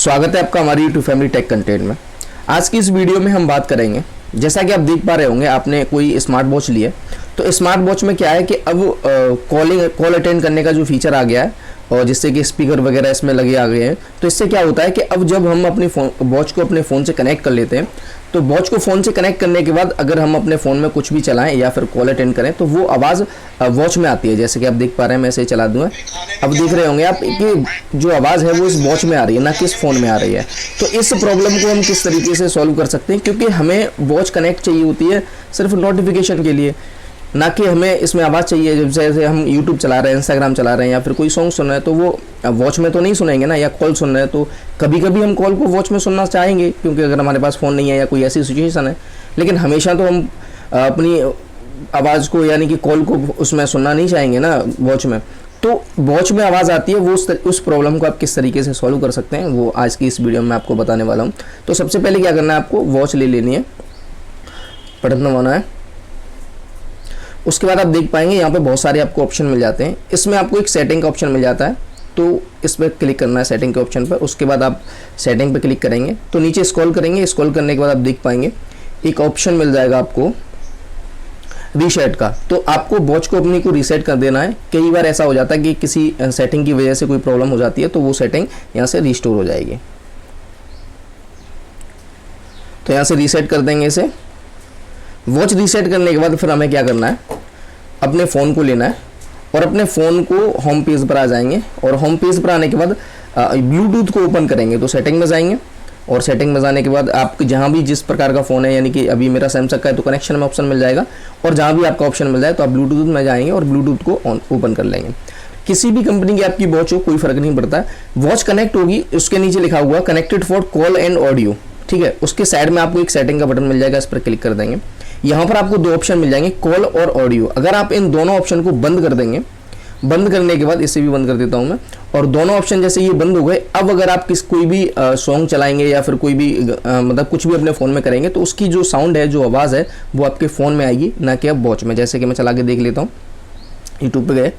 स्वागत है आपका हमारी यूट्यूब फैमिली टेक कंटेंट में। आज की इस वीडियो में हम बात करेंगे, जैसा कि आप देख पा रहे होंगे आपने कोई स्मार्ट वॉच लिया, तो स्मार्ट वॉच में क्या है कि अब कॉल अटेंड करने का जो फीचर आ गया है और जिससे कि स्पीकर वगैरह इसमें लगे आ गए हैं। तो इससे क्या होता है कि अब जब हम अपनी वॉच को अपने फ़ोन से कनेक्ट कर लेते हैं, तो वॉच को फ़ोन से कनेक्ट करने के बाद अगर हम अपने फ़ोन में कुछ भी चलाएं या फिर कॉल अटेंड करें तो वो आवाज़ वॉच में आती है। जैसे कि आप देख पा रहे हैं, मैं इसे चला दूंगा। अब देख रहे होंगे आप कि जो आवाज़ है वो इस वॉच में आ रही है, ना कि इस फ़ोन में आ रही है। तो इस प्रॉब्लम को हम किस तरीके से सॉल्व कर सकते हैं, क्योंकि हमें वॉच कनेक्ट चाहिए होती है सिर्फ नोटिफिकेशन के लिए, ना कि हमें इसमें आवाज़ चाहिए। जैसे हम यूट्यूब चला रहे हैं, इंस्टाग्राम चला रहे हैं या फिर कोई सॉन्ग सुन रहे हैं, तो वो वॉच में तो नहीं सुनेंगे ना, या कॉल सुन रहे हैं तो कभी कभी हम कॉल को वॉच में सुनना चाहेंगे, क्योंकि अगर हमारे पास फ़ोन नहीं है या कोई ऐसी सिचुएशन है। लेकिन हमेशा तो हम अपनी आवाज़ को यानी कि कॉल को उसमें सुनना नहीं चाहेंगे ना वॉच में। तो वॉच में आवाज़ आती है, वो उस प्रॉब्लम को आप किस तरीके से सॉल्व कर सकते हैं वो आज की इस वीडियो में आपको बताने वाला हूँ। तो सबसे पहले क्या करना है, आपको वॉच ले लेनी है, बटन दबाना है। उसके बाद आप देख पाएंगे यहाँ पे बहुत सारे आपको ऑप्शन मिल जाते हैं। इसमें आपको एक सेटिंग का ऑप्शन मिल जाता है, तो इस पर क्लिक करना है सेटिंग के ऑप्शन पर। उसके बाद आप सेटिंग पे क्लिक करेंगे तो नीचे स्क्रॉल करेंगे। स्क्रॉल करने के बाद आप देख पाएंगे एक ऑप्शन मिल जाएगा आपको रीसेट का। तो आपको वॉच को अपनी को रीसेट कर देना है। कई बार ऐसा हो जाता है कि किसी सेटिंग की वजह से कोई प्रॉब्लम हो जाती है, तो वो सेटिंग यहाँ से रिस्टोर हो जाएगी। तो यहाँ से रीसेट कर देंगे इसे। वॉच रीसेट करने के बाद फिर हमें क्या करना है, अपने फ़ोन को लेना है और अपने फ़ोन को होम पेज पर आ जाएंगे। और होम पेज पर आने के बाद ब्लूटूथ को ओपन करेंगे, तो सेटिंग में जाएंगे और सेटिंग में जाने के बाद आप जहाँ भी जिस प्रकार का फ़ोन है, यानी कि अभी मेरा सैमसंग का है तो कनेक्शन में ऑप्शन मिल जाएगा, और जहाँ भी आपका ऑप्शन मिल जाए तो आप ब्लूटूथ में जाएंगे और ब्लूटूथ को ओपन कर लेंगे। किसी भी कंपनी की आपकी वॉच हो, कोई फ़र्क नहीं पड़ता, वॉच कनेक्ट होगी। उसके नीचे लिखा हुआ connected for call and audio, ठीक है। उसके साइड में आपको एक सेटिंग का बटन मिल जाएगा, इस पर क्लिक कर देंगे। यहाँ पर आपको दो ऑप्शन मिल जाएंगे, कॉल और ऑडियो। अगर आप इन दोनों ऑप्शन को बंद कर देंगे, बंद करने के बाद इसे भी बंद कर देता हूँ मैं, और दोनों ऑप्शन जैसे ये बंद हो गए, अब अगर आप कोई भी सॉन्ग चलाएंगे या फिर कोई भी मतलब कुछ भी अपने फ़ोन में करेंगे, तो उसकी जो साउंड है, जो आवाज़ है, वो आपके फ़ोन में आएगी, ना कि अब वॉच में। जैसे कि मैं चला के देख लेता हूँ, यूट्यूब पे गए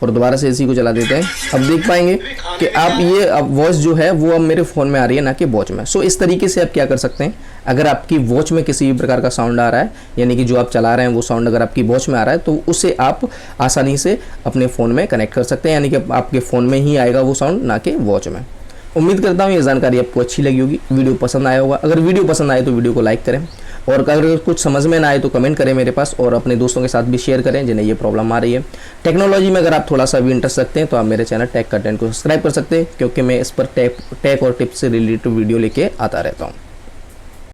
और दोबारा से इसी को चला देते हैं। अब देख पाएंगे कि आप ये अब वॉइस जो है वो अब मेरे फ़ोन में आ रही है, ना कि वॉच में। सो इस तरीके से आप क्या कर सकते हैं, अगर आपकी वॉच में किसी भी प्रकार का साउंड आ रहा है, यानी कि जो आप चला रहे हैं वो साउंड अगर आपकी वॉच में आ रहा है, तो उसे आप आसानी से अपने फ़ोन में कनेक्ट कर सकते हैं, यानी कि आपके फ़ोन में ही आएगा वो साउंड, ना कि वॉच में। उम्मीद करता हूँ ये जानकारी आपको अच्छी लगी होगी, वीडियो पसंद आया होगा। अगर वीडियो पसंद आए तो वीडियो को लाइक करें, और अगर कुछ समझ में ना आए तो कमेंट करें मेरे पास, और अपने दोस्तों के साथ भी शेयर करें जिन्हें ये प्रॉब्लम आ रही है। टेक्नोलॉजी में अगर आप थोड़ा सा भी इंटरेस्ट रखते हैं तो आप मेरे चैनल टेक कंटेंट को सब्सक्राइब कर सकते हैं, क्योंकि मैं इस पर टेक और टिप्स से रिलेटेड वीडियो लेके आता रहता हूँ।